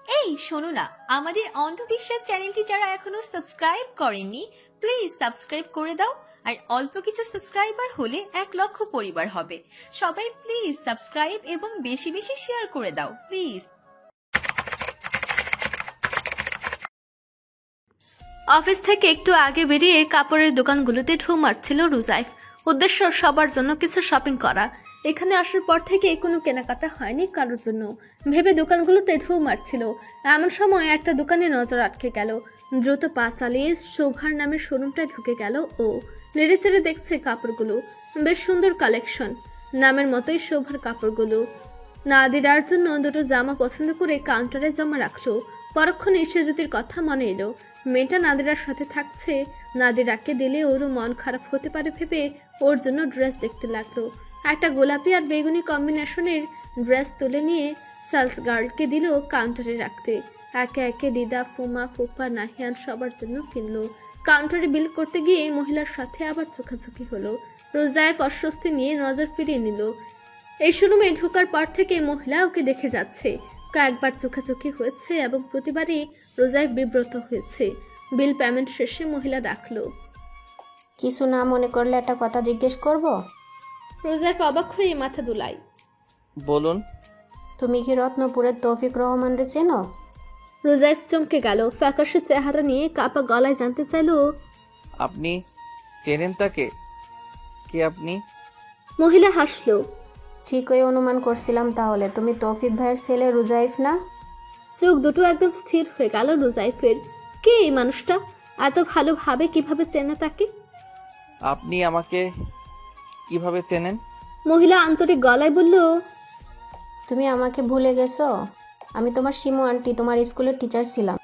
এই শোনো না, আমাদের অন্ধবিশ্বাস চ্যানেলটি যারা এখনো সাবস্ক্রাইব করেননি প্লিজ সাবস্ক্রাইব করে দাও। আর অল্প কিছু সাবস্ক্রাইবার হলে 1,00,000 পরিবার হবে। সবাই প্লিজ সাবস্ক্রাইব এবং বেশি বেশি শেয়ার করে দাও প্লিজ। অফিস থেকে একটু আগে বেরিয়ে কাপড়ের দোকানগুলোতে ঢু মারছিল রুজাইফ। উদ্দেশ্য সবার জন্য কিছু শপিং করা। এখানে আসার পর থেকে কোনো কেনাকাটা হয়নি কারোর জন্য ভেবে দোকানগুলোতে ঢু মারছিল। এমন সময় একটা দোকানে নজর আটকে গেল। দ্রুত পা চালিয়ে শোভার নামের শোরুমটায় ঢুকে গেল ও। নেড়েচেড়ে দেখছে কাপড়গুলো, বেশ সুন্দর কালেকশন। নামের মতোই শোভার কাপড়গুলো। নাদিরার জন্য দুটো জামা পছন্দ করে কাউন্টারে জমা রাখলো। পরক্ষণে সেজুতির কথা মনে এলো। মেয়েটা নাদিরার সাথে থাকছে, নাদিরাকে দিলে ওরও মন খারাপ হতে পারে ভেবে ওর জন্য ড্রেস দেখতে লাগলো। একটা গোলাপি আর বেগুনি কম্বিনেশনের ড্রেস তুলে নিয়ে সেলস গার্লকে দিল কাউন্টারে রাখতে। একে একে দিদা, ফুমা, ফুপা, নাহিয়ান সবার জন্য কিনলো। কাউন্টারে বিল করতে গিয়ে মহিলার সাথে আবার চোখাচোখি হলো। রোজাইফ অস্বস্তি নিয়ে নজর ফিরিয়ে নিল। এই শোরুমে ঢোকার পর থেকে মহিলা ওকে দেখে যাচ্ছে। কয়েকবার চোখাচোখি হয়েছে এবং প্রতিবারই রোজাইফ বিব্রত হয়েছে। বিল পেমেন্ট শেষে মহিলা ডাকলো। কিছু না মনে করলে একটা কথা জিজ্ঞেস করব? রোজাইফ অবাক হয়ে মাথা দুলায়। বলুন। তুমি কি রত্নপুরের তৌফিক রহমানরে চেনো? রোজাইফ চমকে গেল। ফ্যাকাশে চেহারা নিয়ে কাপা গলায় জানতে চাইল, আপনি চেনেন তাকে? কে আপনি? মহিলা হাসলো। ঠিকই অনুমান করছিলাম। তাহলে তুমি তৌফিক ভাইয়ের ছেলে রুজাইফ না? চোখ দুটো একদম স্থির হয়ে গেল রোজাইফের। কে এই মানুষটা? এত ভালোভাবে কিভাবে চেনে তাকে? আপনি আমাকে কিভাবে চেনেন? মহিলা আন্তরিক গলায় বলল, তুমি আমাকে ভুলে গেছো? আমি তোমার শিমু আন্টি, তোমার স্কুলের টিচার ছিলাম।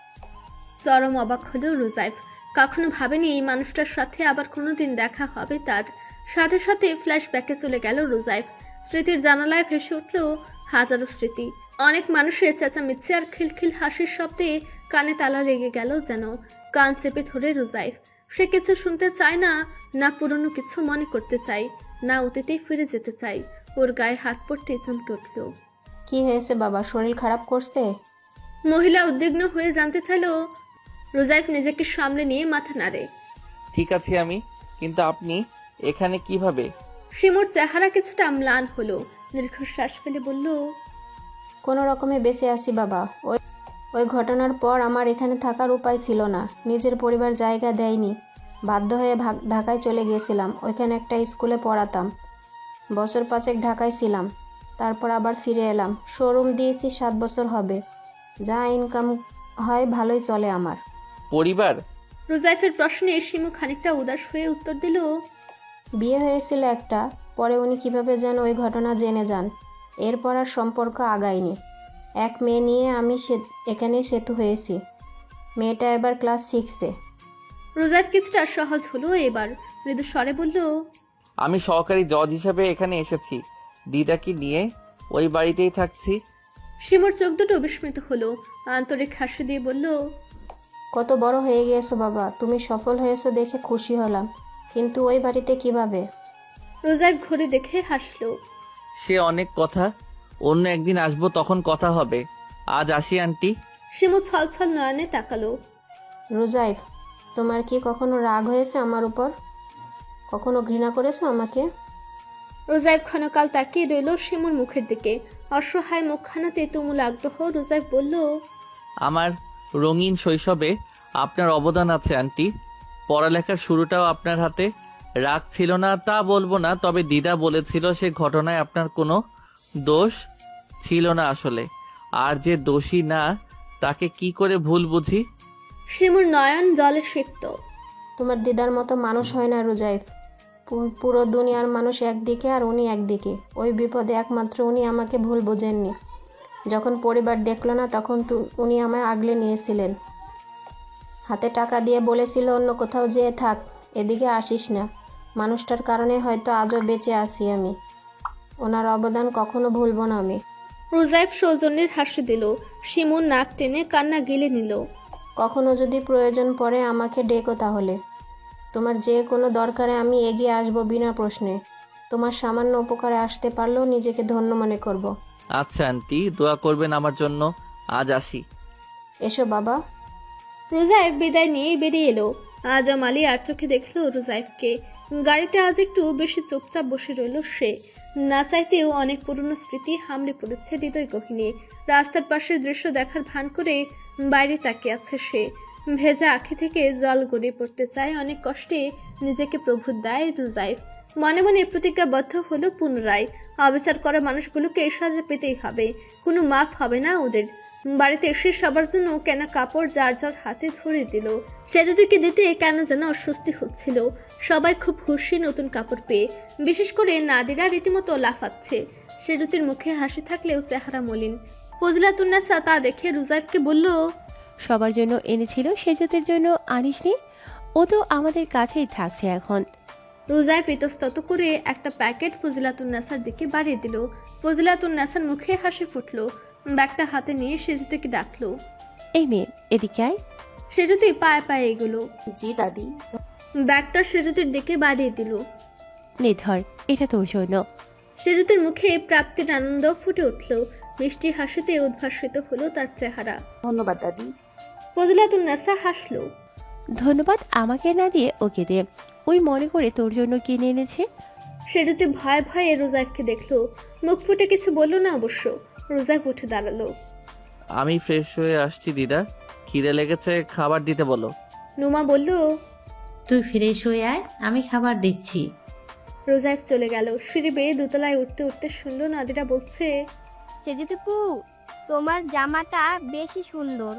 চরম অবাক হলো রোজাইফ। কখনো ভাবেনি এই মানুষটার সাথে আবার কোনোদিন দেখা হবে তার। সাথে সাথে ফ্ল্যাশব্যাকে চলে গেল রোজাইফ। স্মৃতির জানালায় ভেসে উঠল হাজারো স্মৃতি। অনেক মানুষের চেঁচামেচি আর খিলখিল হাসির শব্দে কানে তালা লেগে গেল যেন। কান চেপে ধরে রোজাইফ। সে কিছু শুনতে চায় না, না পুরনো কিছু মনে করতে চাই, না অতীতেই ফিরে যেতে চাই। ওর গায়ে হাত পড়তে চমকে উঠল। কি হয়েছে বাবা, শরীর খারাপ করছে? মহিলা উদ্বিগ্ন হয়ে জানতে চাইল। রোজাইফ নিজেকে সামলে নিয়ে মাথা নাড়ে। ঠিক আছে আমি, কিন্তু আপনি এখানে কিভাবে? শিমুর চেহারা কিছুটা ম্লান হলো। দীর্ঘশ্বাস ফেলে বলল, কোনো রকমে বেঁচে আছি বাবা। ওই ঘটনার পর আমার এখানে থাকার উপায় ছিল না। নিজের পরিবার জায়গা দেয়নি। বাধ্য হয়ে ঢাকায় চলে গিয়েছিলাম। ওইখানে একটা স্কুলে পড়াতাম। বছর 5 ঢাকায় ছিলাম, তারপর আবার ফিরে এলাম। শোরুম দিয়েছি 7 বছর হবে। যা ইনকাম হয় ভালোই চলে আমার। পরিবার? রোজাইফের প্রশ্নে শিমু খানিকটা উদাস হয়ে উত্তর দিল, বিয়ে হয়েছিল একটা, পরে উনি কিভাবে যেন ওই ঘটনা জেনে যান। এরপর আর সম্পর্ক আগায়নি। এক মেয়ে নিয়ে আমি এখানেই সেতু হয়েছি। মেয়েটা এবার ক্লাস 6-এ। রোজাইফ কিছুটা সহজ হলো এবার। মৃদু স্বরে বলল, আমি সহকারী জজ হিসাবে এখানে এসেছি। দিদাকে নিয়ে ওই বাড়িতেই থাকছি। শিমুর চোখ দুটো বিস্মিত হলো। আন্তরিক হাসি দিয়ে বলল, কত বড় হয়ে গিয়েছো বাবা, তুমি সফল হয়েছো দেখে খুশি হলাম, কিন্তু ওই বাড়িতে কিভাবে? রোজাইফ ঘড়ি দেখে হাসলো। সে অনেক কথা, অন্য একদিন আসবো, তখন কথা হবে। আজ আসি আন্টি। শিমু ছলছল নয়নে তাকালো। রোজাইফ, তোমার কি কখনো রাগ হয়েছে আমার উপর? কখনো ঘৃণা করেছো আমাকে? রোজাইফ ক্ষণকাল তাকিয়ে রইল শিমুর মুখের দিকে। অসহায় মুখখানাতে তুমুল আগ্রহ। রোজাইফ বলল, আমার রঙিন শৈশবে আপনার অবদান আছে আন্টি। পড়ালেখার শুরুটাও আপনার হাতে। রাগ ছিল না তা বলবো না, তবে দিদা বলেছিল সে ঘটনায় আপনার কোনো দোষ ছিল না আসলে। আর যে দোষী না তাকে কি করে ভুল বুঝি? শিমুর নয়ন জলে সিক্ত। তোমার দিদার মতো মানুষ হয় না রোজাইফ। পুরো দুনিয়ার মানুষ একদিকে আর উনি একদিকে। ওই বিপদে একমাত্র উনি আমাকে ভুল বোঝেননি। যখন পরিবার দেখলো না তখন উনি আমায় আগলে নিয়েছিলেন। হাতে টাকা দিয়ে বলেছিল অন্য কোথাও যেয়ে থাক, এদিকে আসিস না। মানুষটার কারণে হয়তো আজও বেঁচে আছি আমি। ওনার অবদান কখনো ভুলব না আমি। রোজাইফ সৌজন্যের হাসি দিল। শিমুর নাক টেনে কান্না গিলে নিল। কখনো যদি প্রয়োজন পড়ে আমাকে ডেকো তাহলে। তোমার যে কোনো দরকারে আমি এগিয়ে আসবো বিনা প্রশ্নে। তোমার সামান্য উপকারে আসতে পারলেও নিজেকে ধন্য মনে করব। আচ্ছা আন্টি, দোয়া করবেন আমার জন্য। আজ আসি। এসো বাবা। রোজাইফ বিদায় নিয়ে বেরিয়ে এলো। আজম আলী আর চোখে দেখলো রোজাইফকে। গাড়িতে আজ একটু বেশি চুপচাপ বসে রইল সে। না চাইতেও অনেক পুরনো স্মৃতি হামলে পড়েছে হৃদয় গহীনে। রাস্তার পাশের দৃশ্য দেখার ভান করে বাইরে তাকিয়ে আছে সে। ভেজা আঁখি থেকে জল গড়িয়ে পড়তে চায়, অনেক কষ্টে নিজেকে প্রভুত দেয় রোজাইফ। মনে মনে প্রতিজ্ঞাবদ্ধ হলো পুনরায়, অবিচার করা মানুষগুলোকে সাজা পেতেই হবে, কোনো মাফ হবে না ওদের। বাড়িতে এসে সবার জন্য কেনা কাপড় যার যার হাতে ধরে দিল। সেজুদিকে দিতে কেন যেন অস্বস্তি হচ্ছিল। সবাই খুব খুশি নতুন কাপড় পেয়ে, বিশেষ করে নাদিরা রীতিমতো লাফাচ্ছে। সেজুতির মুখে হাসি থাকলেও চেহারা মলিন। ফজলাতুন্নেসা তা দেখে রোজাইফকে বলল, সবার জন্য এনেছিল, সেজতের জন্য আনিসনি? ও তো আমাদের কাছেই থাকছে এখন। রোজাইফ ইতস্তত করে একটা প্যাকেট ফজলাতুন্নেসার দিকে বাড়িয়ে দিল। ফজলাতুন্নেসার মুখে হাসি ফুটলো। ব্যাগটা হাতে নিয়ে সেজুতিকে ডাকলো, এই মেয়ে এদিকে আয়। সেজুতি পায়ে পায়ে এগুলো। জি দাদি। ব্যাগটা সেজুতির দিকে বাড়িয়ে দিল। নে ধর, এটা তোর জন্য। সেজুতির মুখে প্রাপ্তির আনন্দ ফুটে উঠল। মিষ্টি হাসিতে উদ্ভাসিত হলো তার চেহারা। ধন্যবাদ দাদি। ফজলাতুন্নেসা হাসলো। ধন্যবাদ আমাকে না দিয়ে ওকে দে, ওই মনে করে তোর জন্য কিনে এনেছে। সেজুতি ভয়ে ভয়ে রোজাইফকে দেখলো। মুখ ফুটে কিছু বললো না অবশ্য। রোজাইফ উঠে দাঁড়ালো। আমি ফ্রেশ হয়ে আসছি দিদা, খিদে লেগেছে, খাবার দিতে বলো। নুমা বলল, তুই ফ্রেশ হয়ে আয়, আমি খাবার দিচ্ছি। রোজাইফ চলে গেল। সিঁড়ি বেয়ে দোতলায় উঠতে উঠতে শুনলো নাদিরা বলছে, সেজুতুকু, তোমার জামাটা বেশি সুন্দর,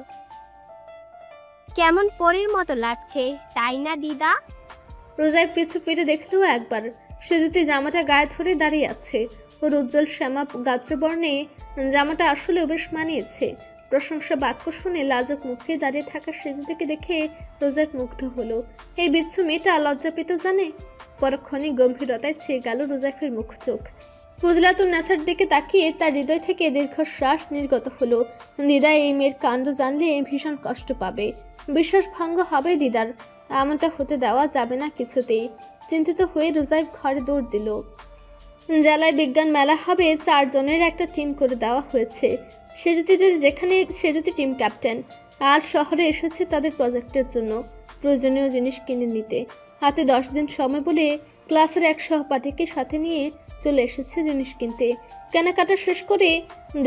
কেমন পরীর মতো লাগছে, তাই না দিদা? রোজাইফ পিছু ফিরে দেখলো একবার। সেজুতি জামাটা গায়ে ধরে দাঁড়িয়ে আছে। ওর উজ্জ্বল শ্যামা গাত্রবর্ণে জামাটা আসলেও বেশ মানিয়েছে। প্রশংসা বাক্য শুনে লাজক মুখে দাঁড়িয়ে থাকা সেজুতিকে দেখে রোজাইফ মুগ্ধ হলো। এই বিচ্ছু মেয়েটা লজ্জা পেতে জানে। পরক্ষণে গম্ভীরতায় ছেয়ে গেল রোজাইফের মুখ চোখ। ফজলাতুন্নেসার দিকে তাকিয়ে তার হৃদয় থেকে দীর্ঘশ্বাস নির্গত হলো। দিদা এই মেয়ের কাণ্ড জানলে ভীষণ কষ্ট পাবে, বিশ্বাস ভঙ্গ হবে দিদার। এমনটা হতে দেওয়া যাবে না কিছুতেই। চিন্তিত হয়ে রোজাইফ ঘরে দৌড় দিল। জেলায় বিজ্ঞান মেলা হবে, 4 জনের একটা টিম করে দেওয়া হয়েছে। সেজুতিদের, যেখানে সেজুতি টিম ক্যাপ্টেন। আজ শহরে এসেছে তাদের প্রজেক্টের জন্য প্রয়োজনীয় জিনিস কিনে নিতে। হাতে 10 দিন সময় বলে ক্লাসের এক সহপাঠীকে সাথে নিয়ে চলে এসেছে জিনিস কিনতে। কেনাকাটা শেষ করে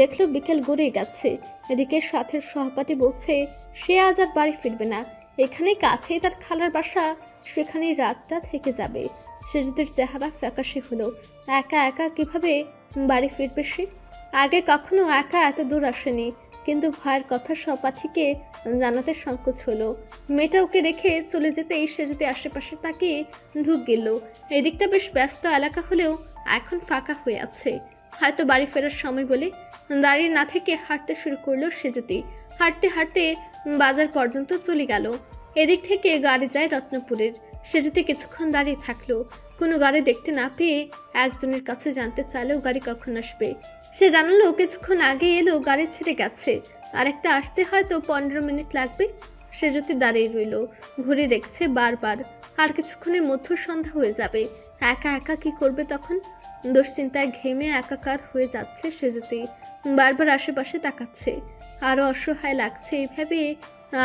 দেখলো বিকেল গড়িয়ে গেছে। এদিকে সাথের সহপাঠী বলছে সে আজ আর বাড়ি ফিরবে না, এখানে কাছেই তার খালার বাসা, সেখানেই রাতটা থেকে যাবে। সেজুতির চেহারা ফ্যাকাশে হলো। একা একা কিভাবে বাড়ি ফিরবে সে? আগে কখনো একা এত দূর আসেনি, কিন্তু ভয়ের কথা সহপাঠীকে জানাতে সংকোচ হলো। মেয়েটা ওকে রেখে চলে যেতেই সেজুতি আশেপাশে তাকিয়ে ঢুক গেল। এদিকটা বেশ ব্যস্ত এলাকা হলেও এখন ফাঁকা হয়ে আছে, হয়তো বাড়ি ফেরার সময় বলে। দাঁড়িয়ে না থেকে হাঁটতে শুরু করলো সেজুতি। হাঁটতে হাঁটতে বাজার পর্যন্ত চলে গেল। এদিক থেকে গাড়ি যায় রত্নপুরের। সেজুতি কিছুক্ষণ দাঁড়িয়ে থাকলো। কোনো গাড়ি দেখতে না পেয়ে একজনের কাছে জানতে চাইলেও গাড়ি কখন আসবে। সে জানালো কিছুক্ষণ আগে এলো, গাড়ি ছেড়ে গেছে, আরেকটা আসতে হয়তো 15 মিনিট লাগবে। সেজুতি দাঁড়িয়ে রইল, ঘুরে দেখছে বারবার। আর কিছুক্ষণের মধ্যে সন্ধ্যা হয়ে যাবে। একা একা কি করবে তখন? দুশ্চিন্তায় ঘেমে একাকার হয়ে যাচ্ছে সেজুতি। বারবার আশেপাশে তাকাচ্ছে। আরো অসহায় লাগছে এই ভেবে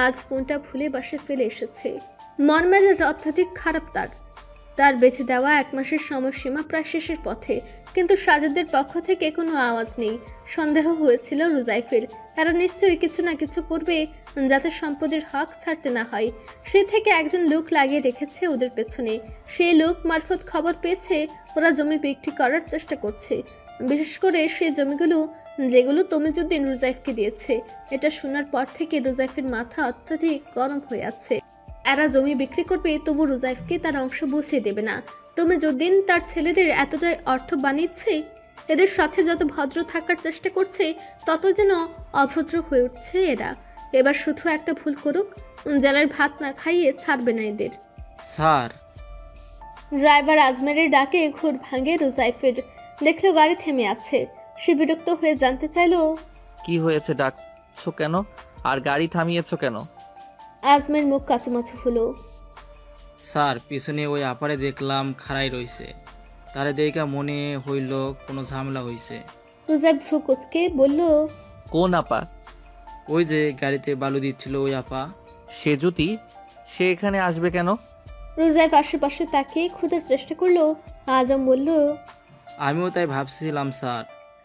আজ ফোনটা ভুলে বাসে ফেলে এসেছে। মন মেজাজ অত্যধিক খারাপ তার বেঁধে দেওয়া 1 মাসের সময়সীমা প্রায় শেষের পথে, কিন্তু সাজেদের পক্ষ থেকে কোনো আওয়াজ নেই। সন্দেহ হয়েছিল রোজাইফের, এরা নিশ্চয়ই কিছু না কিছু করবে যাতে সম্পদের হক ছাড়তে না হয়। সে থেকে একজন লোক লাগিয়ে রেখেছে ওদের পেছনে। সেই লোক মারফত খবর পেয়েছে ওরা জমি বিক্রি করার চেষ্টা করছে, বিশেষ করে সেই জমিগুলো যেগুলো তমিজুদ্দিন রোজাইফকে দিয়েছে। এটা শোনার পর থেকে রোজাইফের মাথা অত্যধিক গরম হয়ে আছে। এরা জমি বিক্রি করবে, তবু রোজাইফকে তার অংশ বুঝিয়ে দেবে না। তমিজুদ্দিন তার ছেলেদের এতটাই অর্থ বানিয়েছে, এদের সাথে যত ভদ্র থাকার চেষ্টা করছে তত যেন অভদ্র হয়ে উঠছে এরা। এবার শুধু একটা ভুল করুক, জেলার ভাত না খাইয়ে ছাড়বে না এদের। স্যার। ড্রাইভার আজমেরের ডাকে ঘুর ভাঙে রোজাইফের। দেখলো গাড়ি থেমে আছে। সে বিরক্ত হয়ে জানতে চাইলো, কি হয়েছে, ডাকছো কেন আর গাড়ি থামিয়েছো কেন? আজমের মুখ কাচুমাচু হলো। স্যার, পিছনে ওই আপারে দেখলাম খাড়াই রইছে, তারে দেখা মনে হইল কোনো ঝামেলা হইছে। রোজাইফ ভ্রু কুচকে বলল, কোন আপা? ওই যে গাড়িতে বালু দিচ্ছিল ওই আপা। সেজুতি, সে এখানে আসবে কেন? রোজাইফ আশেপাশে তাকিয়ে খোঁজার চেষ্টা করলো। আজম বলল, আমিও তাই ভাবছিলাম স্যার,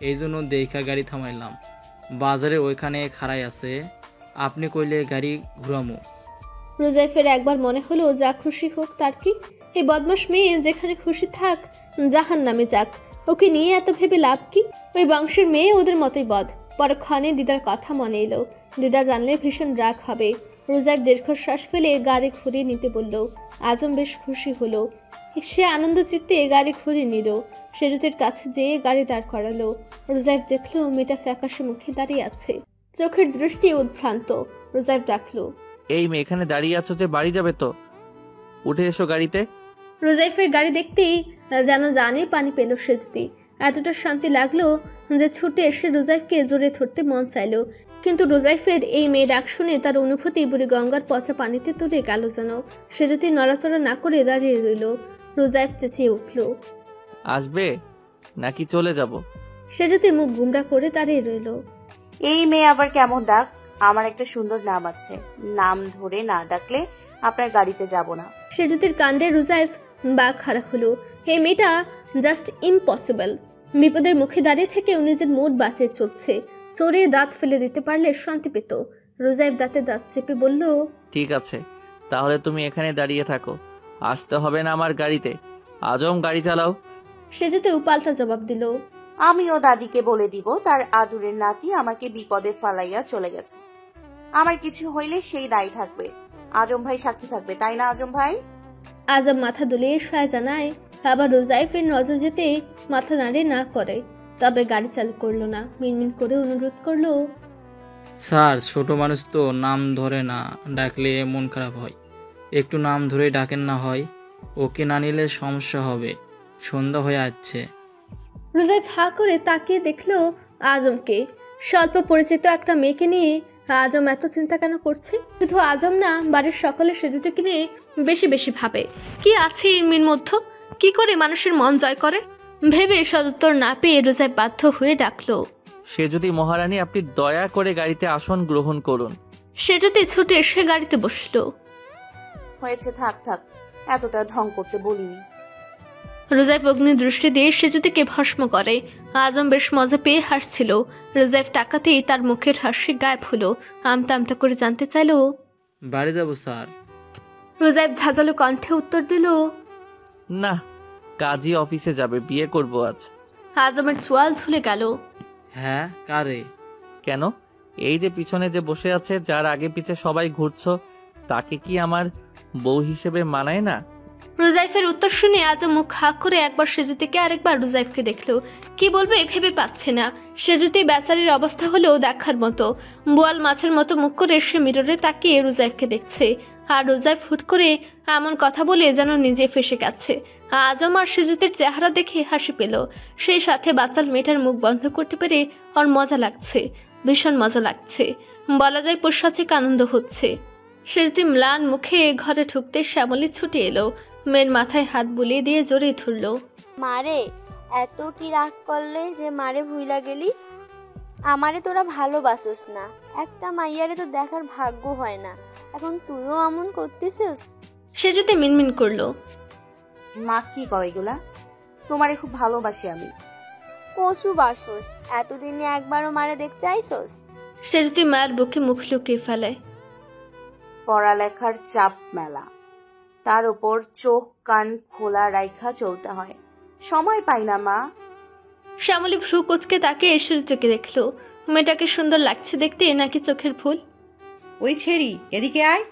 এই জন্য দেখা গাড়ি থামাইলাম। বাজারে ওইখানে খাড়াই আছে, আপনি কইলে গাড়ি ঘুরামো। রোজাইফের একবার মনে হলো যা খুশি হোক তার কি, এই বদমাস মেয়ে যেখানে খুশি থাক, জাহান নামে যাক, ওকে নিয়ে এত ভেবে লাভ কি? ওই বংশের মেয়ে ওদের মতোই বদ। পরক্ষণে দিদার কথা মনে এলো। দিদা জানলে ভীষণ রাগ হবে। রোজাইফ দীর্ঘশ্বাস ফেলে গাড়ি ঘুরিয়ে নিতে বলল। আজম বেশ খুশি হলো। সে আনন্দ চিত্তে গাড়ি ঘুরিয়ে নিল। সেজুতের কাছে যেয়ে গাড়ি দাঁড় করালো। রোজাইফ দেখলো মেয়েটা ফ্যাকাশে মুখে দাঁড়িয়ে আছে, চোখের দৃষ্টি উদ্ভ্রান্ত। রোজাইফ ডাকলো, এই মেয়ে এখানে দাঁড়িয়ে আছো যে, বাড়ি যাবে তো? উঠে এসো গাড়িতে। রোজাইফের গাড়ি দেখতেই যেন জানে পানি পেল সেজুতি। এতটা শান্তি লাগলো যে ছুটে এসে রোজাইফকে জোরে ধরতে মন চাইলো। কিন্তু রোজাইফের এই মেয়ে ডাক শুনে তার অনুভূতি বুড়ি গঙ্গার পচা পানিতে তুলে গেল যেন। সেজুতি নড়াচড়া না করে দাঁড়িয়ে রইল। রোজাইফ চেঁচিয়ে উঠল, আসবে নাকি চলে যাব? সেজুতি মুখ গুমরা করে দাঁড়িয়ে রইল। এই মেয়ে আবার কেমন ডাক? আমার একটা সুন্দর নাম আছে, নাম ধরে না ডাকলে আপনার গাড়িতে যাব না। সেজুতির কাণ্ডে রোজাইফ বাঘ খাড়া হলো। এই মেয়েটা জাস্ট ইম্পসিবল। বিপদের মুখে দাঁড়িয়ে থেকেও নিজের মুড বাঁচিয়ে চলছে। চোরে দাঁত ফেলে দিতে পারলে শান্তি পেত। রোজাইফ দাঁতে দাঁত চেপে বলল, ঠিক আছে, তাহলে তুমি এখানে দাঁড়িয়ে থাকো, আসতে হবে না আমার গাড়িতে। আজম, গাড়ি চালাও। সেজুতি পাল্টা জবাব দিল, আমিও দাদিকে বলে দিব তার আদুরের নাতি আমাকে বিপদে ফালাইয়া চলে গেছে। আমার কিছু হইলে সেই দায়ী থাকবে, আজম ভাই সাক্ষী থাকবে, তাই না আজম ভাই? আজম মাথা দুলিয়ে সায় জানায়। আবার রোজাইফের নজর যেতে মাথা নাড়ে না করে। তবে গাড়ি চালু করলো না, মিনমিন করে অনুরোধ করলো, স্যার, ছোট মানুষ তো, নাম ধরে না ডাকলে মন খারাপ হয়, একটু নাম ধরে ডাকেন না হয়? ওকে না নিলে সমস্যা হবে, সন্ধ্যা হয়ে আসছে। রোজাইফ হা করে তাকিয়ে দেখলো আজমকে। স্বল্প পরিচিত একটা মেয়েকে নিয়ে আজম এত চিন্তা কেন করছে? শুধু আজম না, বাড়ির সকলে সেজুতিকে নিয়ে বেশি বেশি ভাবে। কি আছে এর মেয়ের মধ্যে? কি করে মানুষের মন জয় করে? ভেবে সদুত্তর না পেয়ে রোজাইফ বাধ্য হয়ে ডাকলো, সেজুতি মহারানী, আপনি দয়া করে গাড়িতে আসন গ্রহণ করুন। সেজুতি ছুটে এসে গাড়িতে বসলো। হয়েছে, থাক থাক, এতটা ঢং করতে বলিনি। রোজাইফ অগ্নি দৃষ্টি দিয়ে সেজুতিকে ভস্ম করে। আজম বেশ মজা পেয়ে হাসছিল। রোজাইফ টাকাতেই তার মুখের হাসি গায়েব হলো। আমতা আমতা করে জানতে চাইলো, বাড়ি যাব স্যার। রোজাইফ ঝাঁঝালো কণ্ঠে উত্তর দিল, না, কাজী অফিসে যাবে, বিয়ে করব আজ। আজমের চোয়াল ঝুলে গেল। হ্যাঁ, কারে? কেন? এই যে পিছনে যে বসে আছে, যার আগে পিছে সবাই ঘুরছো, তাকে কি আমার বউ হিসেবে মানায় না? রোজাইফের উত্তর শুনে আজম মুখ হাঁ করে একবার সেজুতিকে আরেকবার রোজাইফকে দেখলো। কি বলবে ভেবে পাচ্ছে না। সেজুতি বেচারির অবস্থা হলো দেখার মতো। বোয়াল মাছের মতো মুখ করে সে মিররে তাকিয়ে রোজাইফকে দেখছে। আর রোজাইফ হুট করে এমন কথা বলে যেন নিজে ফেসে গেছে। আজম আর সেজুতির চেহারা দেখে হাসি পেল। সেই সাথে বাচাল মেয়েটার মুখ বন্ধ করতে পেরে ওর মজা লাগছে, ভীষণ মজা লাগছে। বলা যায় পৈশাচিক আনন্দ হচ্ছে। সেজুতি ম্লান মুখে ঘরে ঢুকতে শ্যামলী ছুটে এলো। মেয়ের মাথায় হাত বুলিয়ে দিয়ে জড়িয়ে ধরল। মারে, এত কি রাগ করলে যে মারে ভুইলা গেলি? আমারে তোরা ভালোবাসোস না, একটা মাইয়ারে তো দেখার ভাগ্য হয় না, এখন তুইও এমন করতেছিস। সেজুতি মিনমিন করলো, মা কি কয় এগুলা? তোমারে খুব ভালোবাসি আমি। কচু বাসোস, এতদিনে একবারও মারে দেখতে আইসোস? সেজুতি মায়ের বুকে মুখ লুকিয়ে ফেলে। পড়ালেখার চাপ মেলা, তার উপর চোখ কান খোলা রাইখা চলতে হয়, সময় পাই না মা। শ্যামলী ভ্রু কুচকে তাকে সেজুতিকে দেখলো। মেয়েটাকে সুন্দর লাগছে দেখতে নাকি চোখের ফুল? ওই ছেড়ি, এদিকে আয়।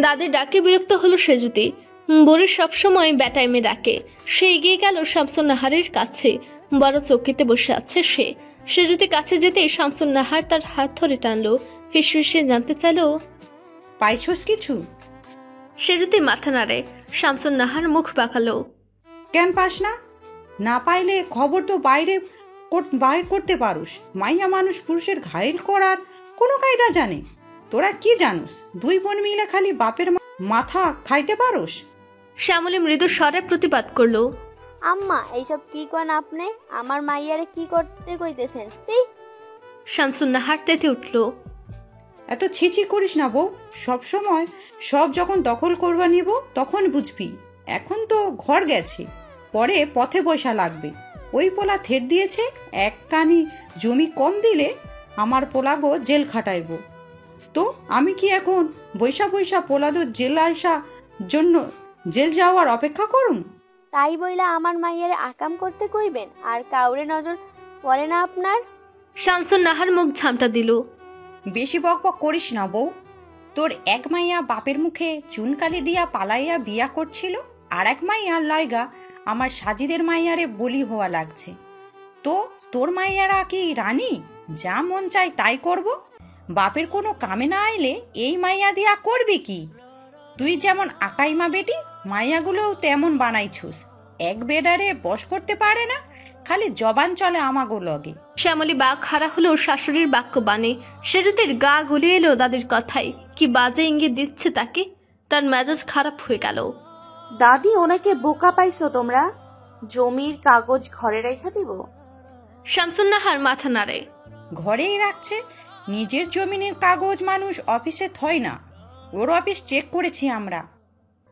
দাদির ডাকে বিরক্ত হলো সেজুতি। বুড়ি সবসময় ব্যাটাইমে ডাকে। সে এগিয়ে গেল শামসুন নাহারের কাছে। বড় চৌকিতে বসে আছে সে। সেজুতি কাছে যেতেই শামসুন নাহার তার হাত ধরে টানলো। ফিসফিসে জানতে চাইলো, পাইছস কিছু? সেজুতি মাথা নাড়ে। শামসুন নাহার মুখ বাঁকালো, কেন পাস না? না পাইলে খবর তো বাইর করতে পারুস। মাইয়া মানুষ পুরুষের ঘাইল করার কোনো কায়দা জানে? তোরা কি জানুস? দুই বোন মিলে খালি বাপের মাথা খাইতে পারোস? শ্যামলী মৃদু স্বরে প্রতিবাদ করলো, আম্মা, এইসব কি কন আপনি? আমার মাইয়ারে কি করতে কইতেছেন? শামসুন নাহার তেতে উঠলো। এত ছিছি করিস না বউ। সব সময় সব যখন দখল করবা নিব তখন বুঝবি। এখন তো ঘর গেছে, পরে পথে পয়সা লাগবে। ওই পোলা থেট দিয়েছে, এক কানি জমি কম দিলে আমার পোলাগো জেল খাটাইব। তো আমি কি এখন বৈশা বৈশা পোলাদো জেল আইসা জন্য জেল যাওয়ার অপেক্ষা করুন? তাই বইলা আমার মাইয়ারে আকাম করতে কইবেন? আর কাউরে নজর পড়ে না আপনার? শামসুন নাহার মুখ ঝামটা দিল। বেশি বকবক করিস না বউ। তোর এক মাইয়া বাপের মুখে চুনকালি দিয়া পালাইয়া বিয়া করছিল, আর এক মাইয়ার লয়গা আমার সাজিদের মাইয়ারে বলি হওয়া লাগছে। তো তোর মাইয়ারা কি রানী? যা মন চাই তাই করব? বাপের কোনো কামে না আইলে এই মাইয়া দিয়া করবি কি? তুই যেমন আকাইমা বেটি, মাইয়াগুলোও তেমন বানাইছুস। এক বেডারে বশ করতে পারে না, খালি জবান চলে আমাগো লগে। শ্যামলী বাঘ হারা হলো শাশুড়ির বাক্য বাণে। সেজুতির গা গুলিয়ে এলো দাদির কথাই। কি বাজে ইঙ্গিত দিচ্ছে তাকে। তার মেজাজ খারাপ হয়ে গেল। দাদি, ওনাকে বোকা পাইছো তোমরা? জমির কাগজ ঘরে রেখে দিব? শামসুন নাহার মাথা নাড়ে। ঘরেই রাখছে। নিজের জমিনের কাগজ মানুষ অফিসে থয় না। ওর অফিস চেক করেছি আমরা।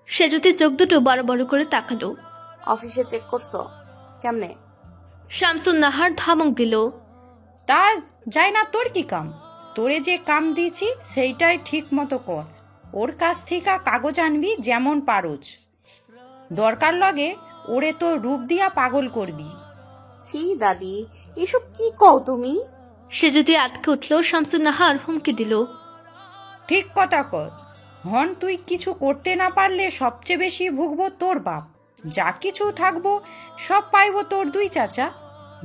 সেজুতি চোখ দুটো বড় বড় করে তাকালো। অফিসে চেক করছো? কেমনে? শামসুন নাহার ধমক দিল। তা যায় না তোর কি কাম? তোরে যে কাম দিয়েছি সেইটাই ঠিক মতো কর। ওর কাছ থেকে কাগজ আনবি যেমন পারোজ। দরকার লগে ওরে তো রূপ দিয়া পাগল করবি। ছি দাদি, এসব কি কও তুমি? সে যদি আটকে উঠল, শামসুন নাহার হুমকি দিল। ঠিক কথা কর। হন তুই কিছু করতে না পারলে সবচেয়ে বেশি ভুগবো তোর বাপ। যা কিছু থাকবো সব পাইব তোর দুই চাচা।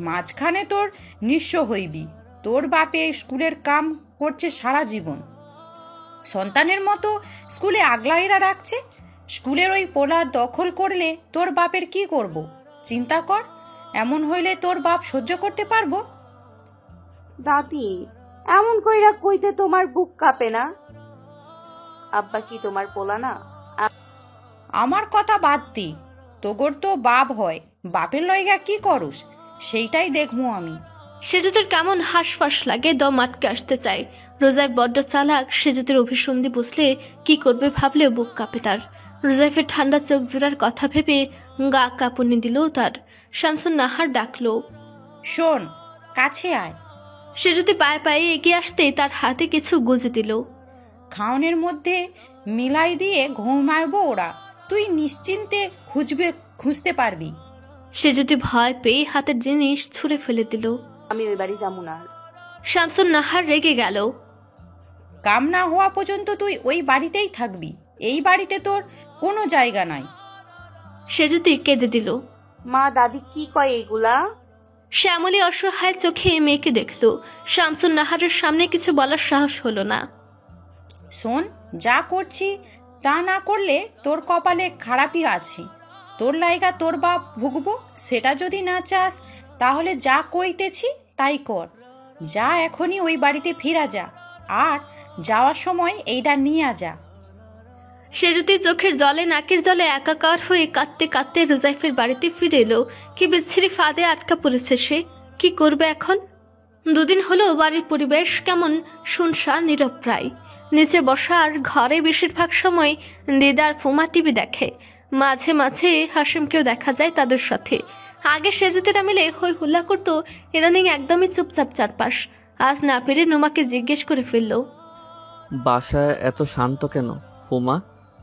মাঝখানে তোর নিঃস্ব হইবি। তোর বাপে স্কুলের কাম করছে সারা জীবন, সন্তানের মতো স্কুলে আগলাইরা রাখছে। স্কুলের ওই পোলা দখল করলে তোর বাপের কি করব? চিন্তা কর। এমন হইলে তোর বাপ সহ্য করতে পারবো? দাদি, এমন কইরা কইতে তোমার বুক কাঁপে না? আব্বা কি তোমার পোলা না? আমার কথা বাদ দি। তোগর তো বাপ হয়, বাপের লইগা কি করুস সেইটাই দেখবো আমি। সেজুতির কেমন হাঁসফাঁস লাগে, দম আটকে আসতে চায়। রোজাইফ বড্ড চালাক। সেজুতির অভিসন্ধি বুঝলে কি করবে ভাবলেও বুক কাঁপে তার। রোজাইফের ঠান্ডা চোখ জোড়ার কথা ভেবে গা কাঁপুনি দিল তার। শামসুন নাহার ডাকলো, শোন, কাছে আয়। সেজুতি পায়ে পায়ে এগিয়ে আসতেই তার হাতে কিছু গুজে দিল। খাওনের মধ্যে মিলাই দিয়ে ঘুমাইবো ওরা। তুই নিশ্চিন্তে খুঁজতে পারবি। সেজুতি ভয় পেয়ে হাতের জিনিস ছুঁড়ে ফেলে দিল। আমি ওই বাড়ি যাবো না। শামসুন নাহার রেগে গেল। কাম না হওয়া পর্যন্ত তুই ওই বাড়িতেই থাকবি। এই বাড়িতে তোর কোনো জায়গা নাই। সেজুতি কেঁদে দিল। মা, দাদি কি কয় এগুলা? শ্যামলী অসহায় চোখে মেয়েকে দেখল। শামসুন নাহারের সামনে কিছু বলার সাহস হলো না। শোন, যা করছি তা না করলে তোর কপালে খারাপই আছে। তোর লাইগা তোর বাপ ভুগবো। সেটা যদি না চাস তাহলে যা কইতেছি তাই কর। যা এখনই ওই বাড়িতে ফিরা যা, আর যাওয়ার সময় এইটা নিয়ে যা। সেজুতি চোখের জলে নাকের জলে একাকার হয়ে কাঁদতে কাঁদতে রোজাইফের বাড়িতে ফিরে এলো। কি বিচ্ছিরি ফাঁদে আটকা পড়েছে সে। কি করবে এখন? দুদিন হলো বাড়ির পরিবেশ কেমন শুনশান, নীরব প্রায়। নিচে বসার ঘরে বেশিরভাগ সময় দিদার ফুমা টিভি দেখে। মাঝে মাঝে হাসিমকেও দেখা যায় তাদের সাথে। আগে সেজুতিরা মিলে হই হুল্লা করতো, ইদানিং একদমই চুপচাপ চারপাশ। আজ না পেরে নোমাকে জিজ্ঞেস করে ফেললো, বাসায় এত শান্ত কেন ফুমা?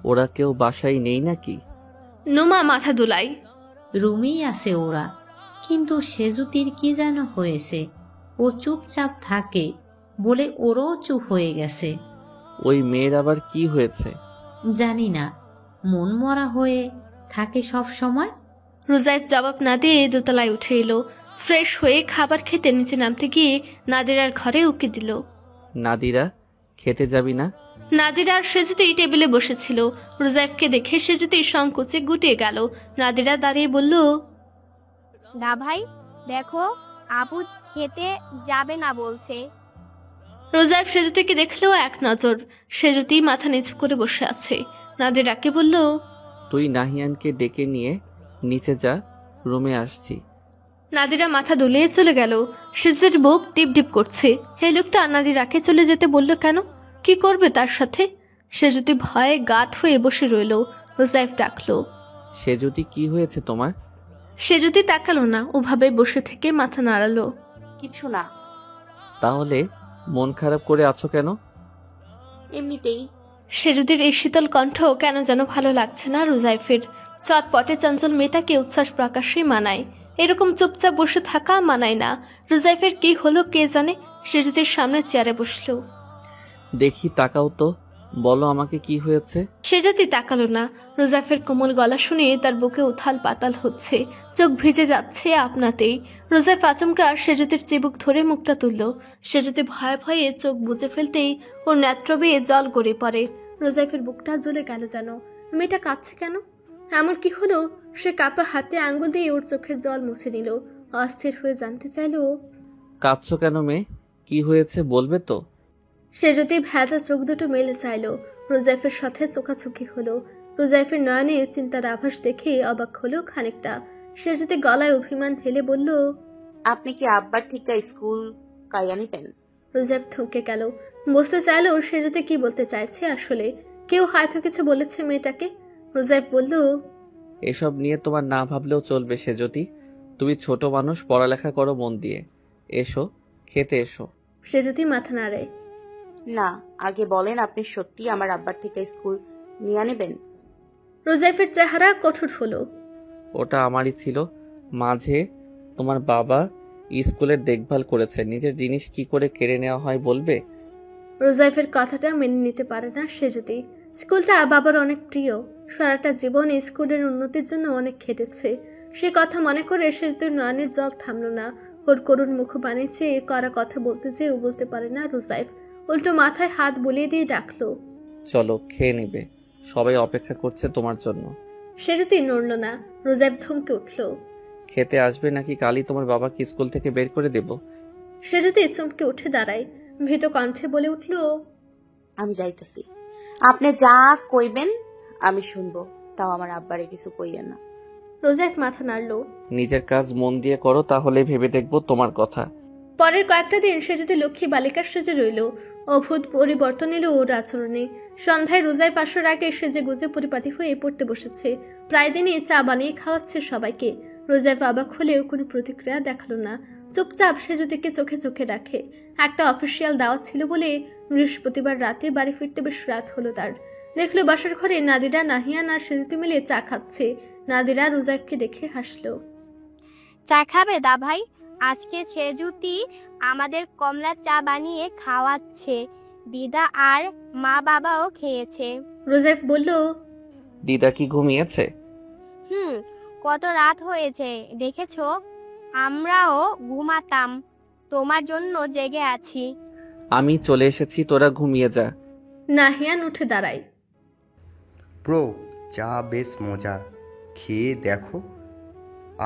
ওরা কেউ বাসায় নেই নাকি? নোমা মাথা দুলাই। রুমেই আছে ওরা, কিন্তু সেজুতির কি যেন হয়েছে। ও চুপচাপ থাকে বলে ওরও চুপ হয়ে গেছে। ওই মেয়ের আবার কি হয়েছে? জানি না, মন মরা হয়ে থাকে সব সময়। রোজাইফ জবাব না দিয়ে দোতলায় উঠে এলো। ফ্রেশ হয়ে খাবার খেতে নিচে নামতে গিয়ে নাদিরার ঘরে উকি দিল। নাদিরা, খেতে যাবি না? নাদিরার সেজুতি টেবিলে বসেছিল। রোজাইফকে দেখে সেজুতি সংকোচে গুটিয়ে গেল। নাদিরা দাঁড়িয়ে বলল, না ভাই, দেখো আপু খেতে যাবে না বলছে। রোজাইফ সেজুতিকে দেখলেও এক নজর। সেজুতি মাথা নিচু করে বসে আছে। নাদিরাকে বলল, তুই নাহিয়ানকে ডেকে নিয়ে নিচে যা, রুমে আসছি। নাদিরা মাথা দুলিয়ে চলে গেল। সেজুতির বুক টিপ টিপ করছে। এই লোকটা নাদিরাকে চলে যেতে বলল কেন? কি করবে তার সাথে? সে যদি ভয়ে গাঢ় হয়ে বসে রইল। রোজাইফ ডাকলো। সে যদি কি হয়েছে তোমার? সে যদি তাকালো না, ওভাবে বসে থেকে মাথা নাড়ালো। কিছু না। তাহলে মন খারাপ করে আছো কেন? এমনিতেই। সেজুদির এই শীতল কণ্ঠ কেন যেন ভালো লাগছে না রোজাইফের। চটপটে চঞ্চল মেয়েটাকে উচ্ছ্বাস প্রকাশই মানায়, এরকম চুপচাপ বসে থাকা মানায় না। রোজাইফের কি হলো কে জানে। সেজুদির সামনে চেয়ারে বসলো। দেখি তাকাও তো, বলো আমাকে কি হয়েছে। সেজুদি তাকালো না। রোজাইফের কোমল গলা শুনে তার বুকে উথাল পাতাল হচ্ছে, চোখ ভিজে যাচ্ছে আপনাতেই। রোজাইফ আচমকা সেজুদির চিবুক ধরে মুখটা তুলল। সেজুদি ভয়ে ভয়ে চোখ বুজে ফেলতেই ওর নেত্র বেয়ে জল গড়ে পড়ে। রোজাইফের বুকটা জ্বলে গেল যেন। মেয়েটা কাঁদছে কেন? এমন কি হলো? সে কাপা হাতে আঙ্গুল দিয়ে ওর চোখের জল মুছে নিল। অস্থির হয়ে জানতে চাইল, কাঁদছো কেন মেয়ে? কি হয়েছে বলবে তো? সে যদি ভেজা চোখ দুটো মেলে চাইল। রোজাইফের সাথে চোখাচোখি হলো। রোজাইফের নয়নে চিন্তার আভাস দেখে অবাক হলো খানিকটা। সে যদি গলায় অভিমান ঢেলে বলল, আপনি কি আব্বার ঠিকা স্কুল কাইয়া নিতেন? রোজাইফ থমকে গেল। বুঝতে চাইলো সে যদি কি বলতে চাইছে আসলে। কেউ হয়তো কিছু বলেছে মেয়েটাকে। রোজাইফ বলল, এসব নিয়ে তোমার না ভাবলেও চলবে। সে যদি তুমি ছোট মানুষ, পড়ালেখা করো মন দিয়ে। এসো খেতে এসো। সে যদি মাথা নাড়ে। না, আগে বলেন আপনি সত্যি আমার আব্বার থেকে স্কুল নিয়ে নেবেন? রোজাইফের চেহারা কঠোর হলো। ওটা আমারই ছিল। মাঝে তোমার বাবা স্কুলের দেখভাল করেছে, নিজের জিনিস কি করে কেড়ে নেওয়া হয় বলবে? রোজাইফের কথাটা মেনে নিতে পারে না সে যদি। স্কুলটা বাবার অনেক প্রিয়। সারাটা জীবন স্কুলের উন্নতির জন্য অনেক খেটেছে। সে কথা মনে করে সে যদি নয়নের জল থামলো না। ওর করুণ মুখ বানিয়েছে করা কথা বলতে যেও বলতে পারে না রোজাইফ। উল্টো মাথায় হাত বুলিয়ে দিয়ে ডাকলো, চলো খেয়ে নিবে, সবাই অপেক্ষা করছে তোমার জন্য। সে যদি নড়ল না। রোজাইফ ধমকে উঠল, খেতে আসবে নাকি কালই তোমার বাবাকে স্কুল থেকে বের করে দেব? সে যদি চমকে উঠে দাঁড়ায়। ভীত কণ্ঠে বলে উঠল, আমি যাইতেছি। আপনি যা কইবেন আমি শুনবো, তাও আমার আব্বারে কিছু কইয়েন না। রোজাইফ মাথা নাড়ল। নিজের কাজ মন দিয়ে করো, তাহলে ভেবে দেখবো তোমার কথা। পরের কয়েকটা দিন সে যদি লক্ষ্মী বালিকার সেজে রইল। অভূত পরিবর্তন এলো ওর আচরণে। সন্ধ্যায় রোজায় পাশের আগে সেজে গুজে পরিপাটি হয়ে পড়তে বসেছে। প্রায় দিনই চা বানিয়ে খাওয়াচ্ছে সবাইকে। রোজায় অবাক হলেও কোনো প্রতিক্রিয়া দেখালো না। চুপচাপ সেজুদিকে চোখে চোখে রাখে। একটা অফিসিয়াল দাওয়াত ছিল বলে বৃহস্পতিবার রাতে বাড়ি ফিরতে বেশ রাত হলো তার। দেখলো বাসার ঘরে নাদিরা, নাহিয়ান আর সেজুদি মিলে চা খাচ্ছে। নাদিরা রোজাইফকে দেখে হাসলো। চা খাবে দা ভাই? আজকে সেজুতি আমাদের কমলা চা বানিয়ে খাওয়াচ্ছে। দিদা আর মা বাবাও খেয়েছে। রোজাইফ বলল, দিদা কি ঘুমিয়েছে? কত রাত হয়েছে দেখেছো? আমরাও ঘুমাতাম, তোমার জন্য জেগে আছি। আমি চলে এসেছি, তোরা ঘুমিয়ে যা। নাহিয়ান উঠে দাঁড়ায়। ব্রো, চা বেশ মজা, খেয়ে দেখো,